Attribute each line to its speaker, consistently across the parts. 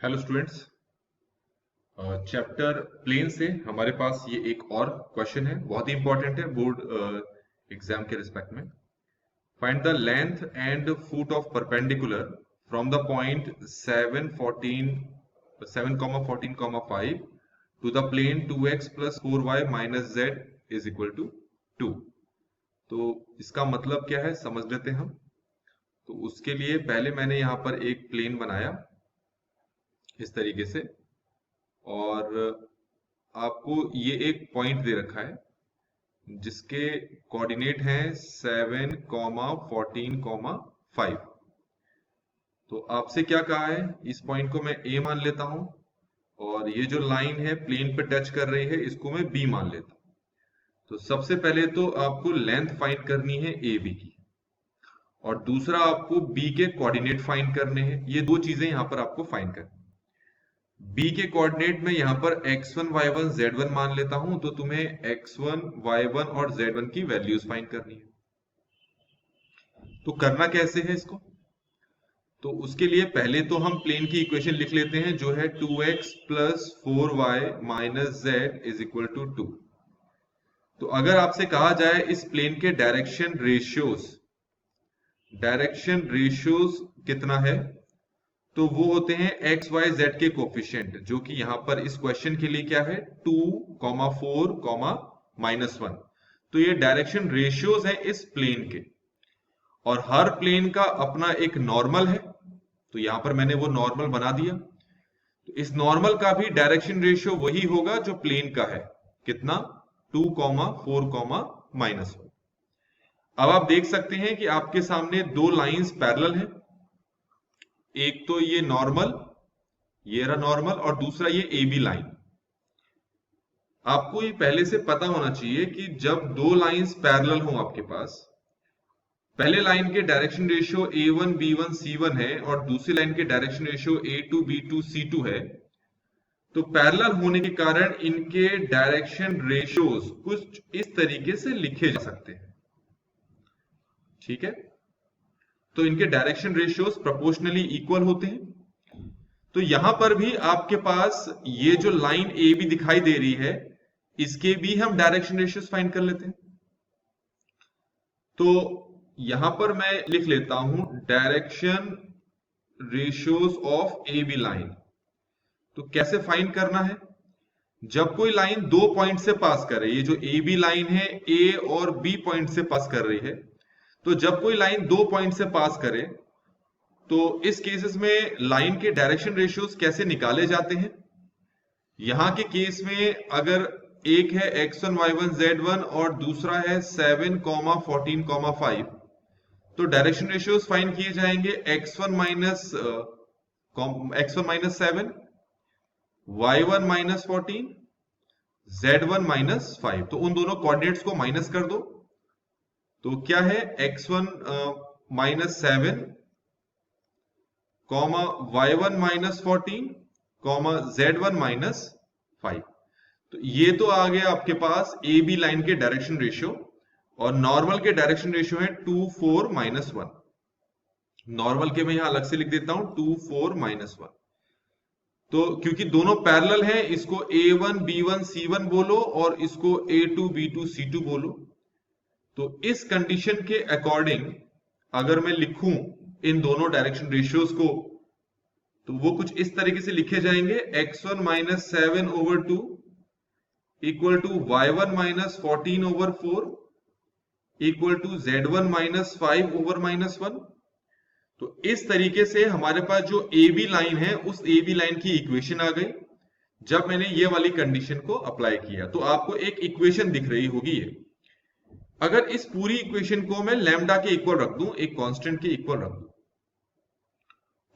Speaker 1: Hello students. Chapter plane से हमारे पास ये एक और क्वेश्चन है, बहुत ही इंपॉर्टेंट है बोर्ड एग्जाम के रिस्पेक्ट में। Find the length and foot of perpendicular from the point 7,14,5 to the plane 2x plus 4y minus z is equal to 2। तो इसका मतलब क्या है समझ लेते हैं हम। तो उसके लिए पहले मैंने यहाँ पर एक प्लेन बनाया इस तरीके से, और आपको ये एक पॉइंट दे रखा है जिसके कोऑर्डिनेट हैं 7,14,5। तो आपसे क्या कहा है, इस पॉइंट को मैं ए मान लेता हूं और ये जो लाइन है प्लेन पे टच कर रही है इसको मैं बी मान लेता हूं। तो सबसे पहले तो आपको लेंथ फाइंड करनी है ए बी की, और दूसरा आपको बी के कोऑर्डिनेट फाइंड करने हैं। ये दो चीजें यहां पर आपको फाइंड करनी। b के कोऑर्डिनेट में यहां पर x1 y1 z1 मान लेता हूं, तो तुम्हें x1 y1 और z1 की वैल्यूज फाइंड करनी है। तो करना कैसे है इसको, तो उसके लिए पहले तो हम प्लेन की इक्वेशन लिख लेते हैं जो है 2x plus 4y minus z is equal to 2। तो अगर आपसे कहा जाए इस प्लेन के डायरेक्शन रेशियोज कितना है, तो वो होते हैं एक्स वाई जेड के कोफिशिएंट, जो कि यहां पर इस क्वेश्चन के लिए क्या है 2, 4, -1। तो ये डायरेक्शन रेशियोज है इस प्लेन के, और हर प्लेन का अपना एक नॉर्मल है। तो यहां पर मैंने वो नॉर्मल बना दिया। तो इस नॉर्मल का भी डायरेक्शन रेशियो वही होगा जो प्लेन का है, कितना 2, 4, -1। अब आप देख सकते हैं कि आपके सामने दो लाइंस पैरेलल हैं, एक तो ये नॉर्मल, ये रहा नॉर्मल, और दूसरा ये ए बी लाइन। आपको ये पहले से पता होना चाहिए कि जब दो लाइंस पैरेलल हो आपके पास, पहले लाइन के direction ratio a1 b1 c1 है और दूसरी लाइन के direction ratio a2 b2 c2 है, तो पैरेलल होने के कारण इनके डायरेक्शन रेशियोज कुछ इस तरीके से लिखे जा सकते हैं। ठीक है, तो इनके डायरेक्शन रेशियोज प्रोपोर्शनली इक्वल होते हैं। तो यहां पर भी आपके पास ये जो लाइन ए बी दिखाई दे रही है, इसके भी हम डायरेक्शन रेशियोज फाइंड कर लेते हैं। तो यहां पर मैं लिख लेता हूं direction ratios of A B line. तो कैसे फाइंड करना है, जब कोई लाइन दो पॉइंट से पास करे, ये जो ए बी लाइन है ए और बी पॉइंट से पास कर रही है, तो जब कोई लाइन दो पॉइंट से पास करे तो इस केसेस में लाइन के डायरेक्शन रेशियोज कैसे निकाले जाते हैं। यहां के केस में अगर एक है x1 y1 z1 और दूसरा है 7, 14, 5, तो डायरेक्शन रेशियोज फाइंड किए जाएंगे x1 minus 7, y1 minus 14, z1 minus 5। तो उन दोनों कोऑर्डिनेट्स को माइनस कर दो, तो क्या है x1 minus 7, y1 minus 14, z1 minus 5। तो ये तो आ गया आपके पास ए बी लाइन के डायरेक्शन रेशियो, और नॉर्मल के डायरेक्शन रेशियो है 2, 4, -1। नॉर्मल के मैं यहां अलग से लिख देता हूं 2, 4, -1। तो क्योंकि दोनों पैरेलल हैं, इसको a1 b1 c1 बोलो और इसको a2 b2 c2 बोलो। तो इस कंडीशन के अकॉर्डिंग अगर मैं लिखूं इन दोनों डायरेक्शन रेशियोज को, तो वो कुछ इस तरीके से लिखे जाएंगे x1 minus 7 over 2 equal to y1 minus 14 over 4 equal to z1 minus 5 over -1। तो इस तरीके से हमारे पास जो ए बी लाइन है उस ए बी लाइन की इक्वेशन आ गई। जब मैंने ये वाली कंडीशन को अप्लाई किया तो आपको एक इक्वेशन दिख रही होगी ये। अगर इस पूरी इक्वेशन को मैं लैम्डा के इक्वल रख दूं, एक कांस्टेंट के इक्वल रख दूं,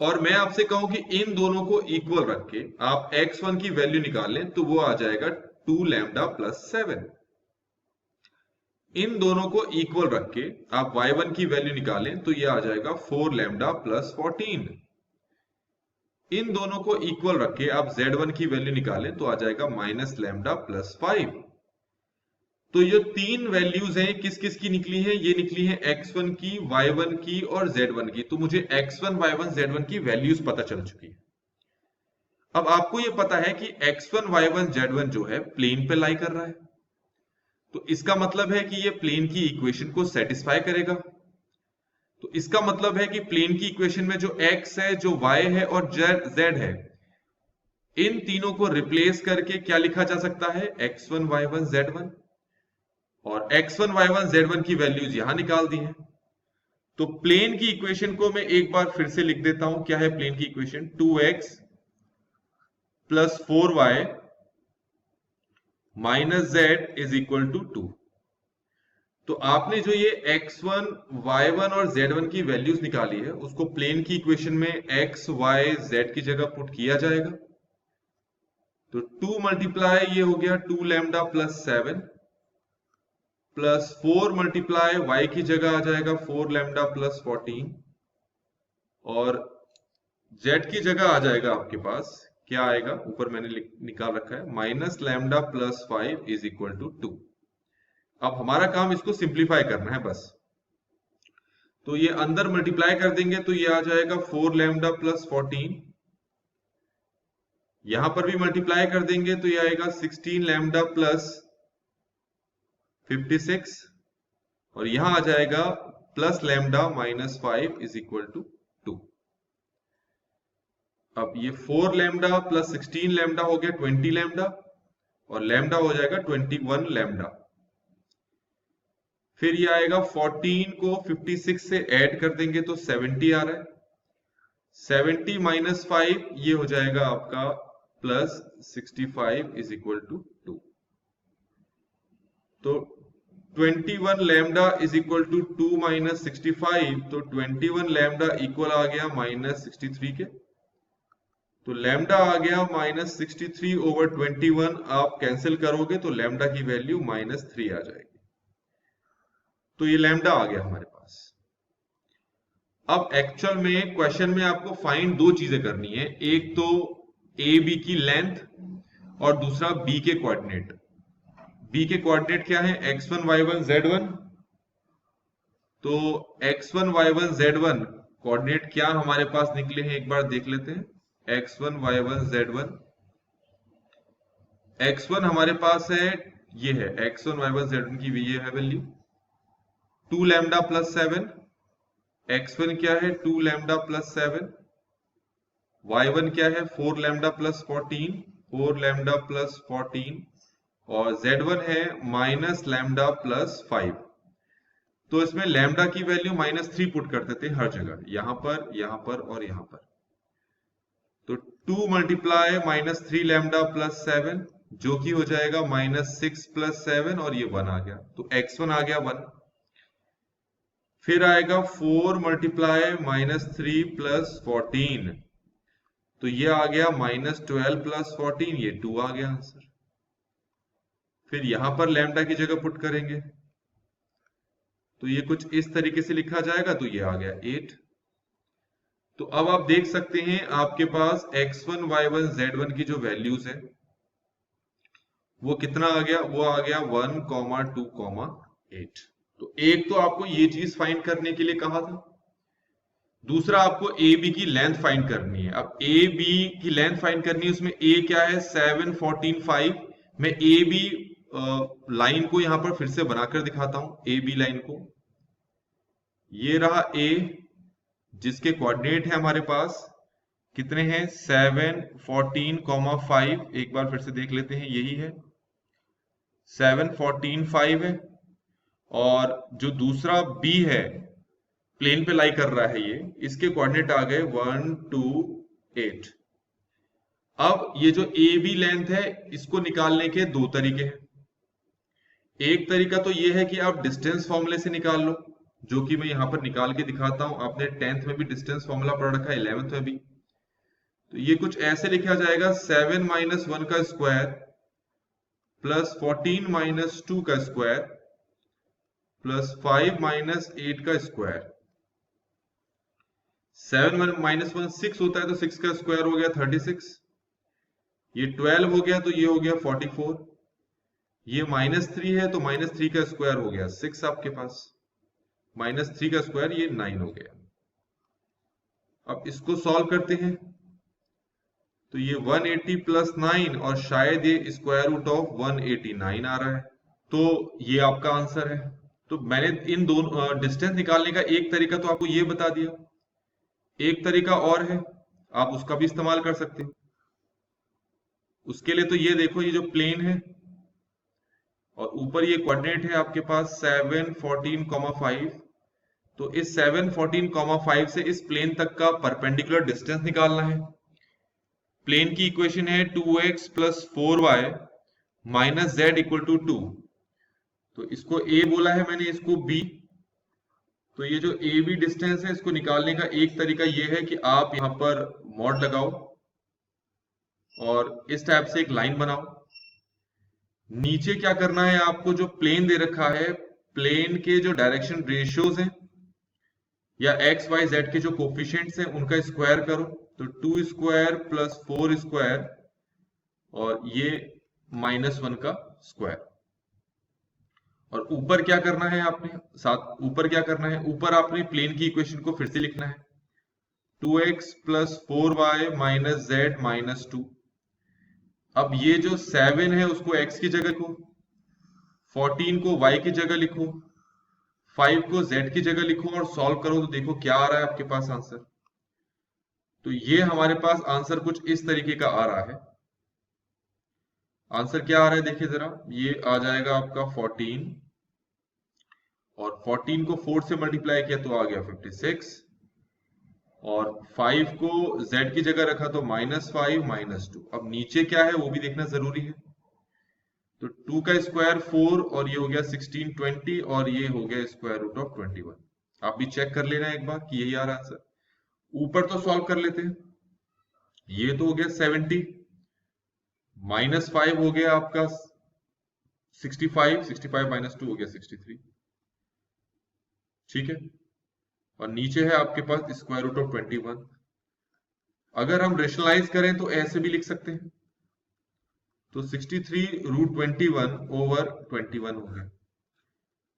Speaker 1: और मैं आपसे कहूं कि इन दोनों को इक्वल रख के आप x1 की वैल्यू निकाल लें, तो वो आ जाएगा 2 लैम्डा प्लस 7। इन दोनों को इक्वल रख के आप y1 की वैल्यू निकालें तो ये आ जाएगा 4 लैम्डा प्लस 14। इन दोनों को इक्वल रख के आप z1 की वैल्यू निकालें तो आ जाएगा माइनस लैम्डा प्लस 5। तो ये तीन वैल्यूज हैं, किस किस की निकली है, ये निकली है x1 की, y1 की और z1 की। तो मुझे x1 y1 z1 की वैल्यूज पता चल चुकी है। अब आपको ये पता है कि x1 y1 z1 जो है प्लेन पे लाई कर रहा है, तो इसका मतलब है कि ये प्लेन की इक्वेशन को सेटिस्फाई करेगा। तो इसका मतलब है कि प्लेन की इक्वेशन में जो x है, जो y है और z है, इन तीनों को रिप्लेस करके क्या लिखा जा सकता है, x1 y1 z1, और x1 y1 z1 की वैल्यूज यहां निकाल दी है। तो प्लेन की इक्वेशन को मैं एक बार फिर से लिख देता हूं। क्या है प्लेन की equation, 2x plus 4y minus z is equal to 2। तो आपने जो ये x1 y1 और z1 की वैल्यूज निकाली है, उसको प्लेन की इक्वेशन में x y z की जगह पुट किया जाएगा। तो 2 मल्टीप्लाई ये हो गया 2 lambda plus 7 plus 4 multiply y की जगह आ जाएगा 4 लैम्डा प्लस 14, और z की जगह आ जाएगा आपके पास, क्या आएगा, ऊपर मैंने निकाल रखा है, minus lambda plus 5 is equal to 2। अब हमारा काम इसको सिंप्लीफाई करना है बस। तो ये अंदर मल्टीप्लाई कर देंगे तो ये आ जाएगा 4 लैम्डा प्लस 14, यहां पर भी मल्टीप्लाई कर देंगे तो ये आएगा 16 लैम्डा प्लस 56, और यहां आ जाएगा plus lambda minus 5 is equal to 2। अब ये 4 लैम्डा प्लस 16 लैम्डा हो गया 20 लैम्डा, और लैम्डा हो जाएगा 21 लैम्डा। फिर ये आएगा 14 को 56 से ऐड कर देंगे तो 70 आ रहा है, 70 माइनस 5 ये हो जाएगा आपका प्लस 65 इज इक्वल टू 2। तो 21 lambda is equal to 2 minus 65, तो 21 लैम्डा इक्वल आ गया माइनस 63 के। तो लैम्डा आ गया माइनस 63 ओवर 21, आप कैंसिल करोगे तो लैम्डा की वैल्यू माइनस 3 आ जाएगी। तो ये लैम्डा आ गया हमारे पास। अब एक्चुअल में क्वेश्चन में आपको फाइंड दो चीजें करनी है, एक तो ए बी की लेंथ और दूसरा बी के कोऑर्डिनेट। बी के कोऑर्डिनेट क्या है, x1 y1 z1। तो x1 y1 z1 कोऑर्डिनेट क्या हमारे पास निकले हैं, एक बार देख लेते हैं। x1 y1 z1, x1 हमारे पास है, ये है x1 y1 z1 की ये है वैल्यू 2 लैम्डा प्लस 7, x1 क्या है 2 लैम्डा प्लस 7, y1 क्या है 4 लैम्डा प्लस 14, 4 लैम्डा प्लस 14, और z1 है माइनस लैम्डा प्लस 5। तो इसमें लैम्डा की वैल्यू माइनस 3 पुट कर देते हैं हर जगह, यहां पर और यहां पर। तो 2 मल्टीप्लाई माइनस 3 लैम्डा प्लस 7 जो कि हो जाएगा माइनस 6 प्लस 7, और ये 1 आ गया, तो x1 आ गया 1। फिर आएगा 4 मल्टीप्लाई माइनस 3 प्लस 14, तो ये आ गया माइनस 12 प्लस 14, ये 2 आ गया आंसर। फिर यहां पर लैम्डा की जगह पुट करेंगे तो ये कुछ इस तरीके से लिखा जाएगा, तो ये आ गया 8। तो अब आप देख सकते हैं आपके पास x1 y1 z1 की जो वैल्यूज है वो कितना आ गया, वो आ गया 1, 2, 8। तो एक तो आपको ये चीज फाइंड करने के लिए कहा था, दूसरा आपको ए बी की लेंथ फाइंड करनी है। अब ए बी की लेंथ फाइंड करनी है, उसमें ए क्या है 7, 14, 5। मैं ए बी लाइन को यहां पर फिर से बनाकर दिखाता हूं, ए बी लाइन को। ये रहा ए, जिसके कोऑर्डिनेट है हमारे पास कितने हैं 7, 14, 5। एक बार फिर से देख लेते हैं, यही है 7, 14, 5 है। और जो दूसरा बी है प्लेन पे लाई कर रहा है, ये इसके कोऑर्डिनेट आ गए 1, 2, 8। अब ये जो ए बी लेंथ है इसको निकालने के दो तरीके हैं। एक तरीका तो ये है कि आप डिस्टेंस फॉर्मूले से निकाल लो, जो कि मैं यहां पर निकाल के दिखाता हूं। आपने 10th में भी डिस्टेंस फॉर्मूला पढ़ रखा है, 11th में भी। तो ये कुछ ऐसे लिखा जाएगा 7 माइनस 1 का स्क्वायर प्लस 14 माइनस 2 का स्क्वायर प्लस 5 माइनस 8 का स्क्वायर। 7 माइनस 1 6 होता है, तो 6 का स्क्वायर हो गया 36। ये 12 हो गया, तो ये हो गया 44। ये माइनस 3 है, तो माइनस 3 का स्क्वायर हो गया 6 आपके पास, माइनस 3 का स्क्वायर ये 9 हो गया। अब इसको सॉल्व करते हैं तो ये 180 प्लस 9 और शायद ये स्क्वायर रूट ऑफ 189 आ रहा है। तो ये आपका आंसर है। तो मैंने इन दोनों डिस्टेंस निकालने का एक तरीका तो आपको ये बता दिया, एक तरीका और है, आप उसका भी इस्तेमाल कर सकते हो। उसके लिए तो ये देखो, ये जो प्लेन है और ऊपर ये कोऑर्डिनेट है आपके पास 7, 14, 5। तो इस 7, 14, 5 से इस प्लेन तक का परपेंडिकुलर डिस्टेंस निकालना है। प्लेन की इक्वेशन है 2x plus 4y minus z equal to 2। तो इसको a बोला है मैंने, इसको b। तो ये जो ए बी डिस्टेंस है, इसको निकालने का एक तरीका ये है कि आप यहां पर मॉड लगाओ और इस टाइप से एक लाइन बनाओ। नीचे क्या करना है आपको, जो प्लेन दे रखा है, प्लेन के जो डायरेक्शन रेशियोज हैं या एक्स वाई जेड के जो कोफिशिएंट्स हैं उनका स्क्वायर करो। तो 2 स्क्वायर प्लस 4 स्क्वायर और ये -1 का स्क्वायर। और ऊपर क्या करना है आपने, साथ ऊपर क्या करना है, ऊपर आपने प्लेन की इक्वेशन को फिर से लिखना है 2x plus 4y minus Z minus 2। अब ये जो 7 है उसको x की जगह लिखो, 14 को y की जगह लिखो, 5 को z की जगह लिखो और सॉल्व करो तो देखो क्या आ रहा है आपके पास आंसर। तो ये हमारे पास आंसर कुछ इस तरीके का आ रहा है। आंसर क्या आ रहा है देखिए जरा, ये आ जाएगा आपका 14 और 14 को 4 से मल्टीप्लाई किया तो आ गया 56 और 5 को z की जगह रखा तो -5 -2। अब नीचे क्या है वो भी देखना जरूरी है। तो 2 का स्क्वायर 4 और ये हो गया 16, 20 और ये हो गया स्क्वायर रूट ऑफ 21। आप भी चेक कर लेना एक बार कि यही आ रहा है आंसर। ऊपर तो सॉल्व कर लेते हैं। ये तो हो गया 70, -5 हो गया आपका 65, 65 -2 हो गया 63। ठीक है, और नीचे है आपके पास स्क्वायर रूट ऑफ 21। अगर हम रेशनलाइज करें तो ऐसे भी लिख सकते हैं। तो 63 रूट 21 ओवर 21 हो गया।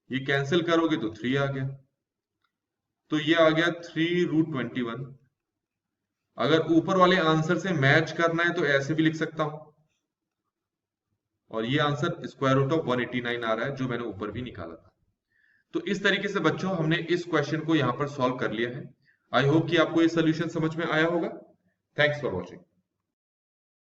Speaker 1: ये कैंसिल करोगे तो 3 आ गया। तो ये आ गया 3 रूट 21। अगर ऊपर वाले आंसर से मैच करना है तो ऐसे भी लिख सकता हूं। और ये आंसर स्क्वायर रूट ऑफ 189 आ रहा है जो मैंने ऊपर भी निकाला था। तो इस तरीके से बच्चों हमने इस क्वेश्चन को यहां पर सॉल्व कर लिया है। आई होप कि आपको ये सोल्यूशन समझ में आया होगा। Thanks for watching.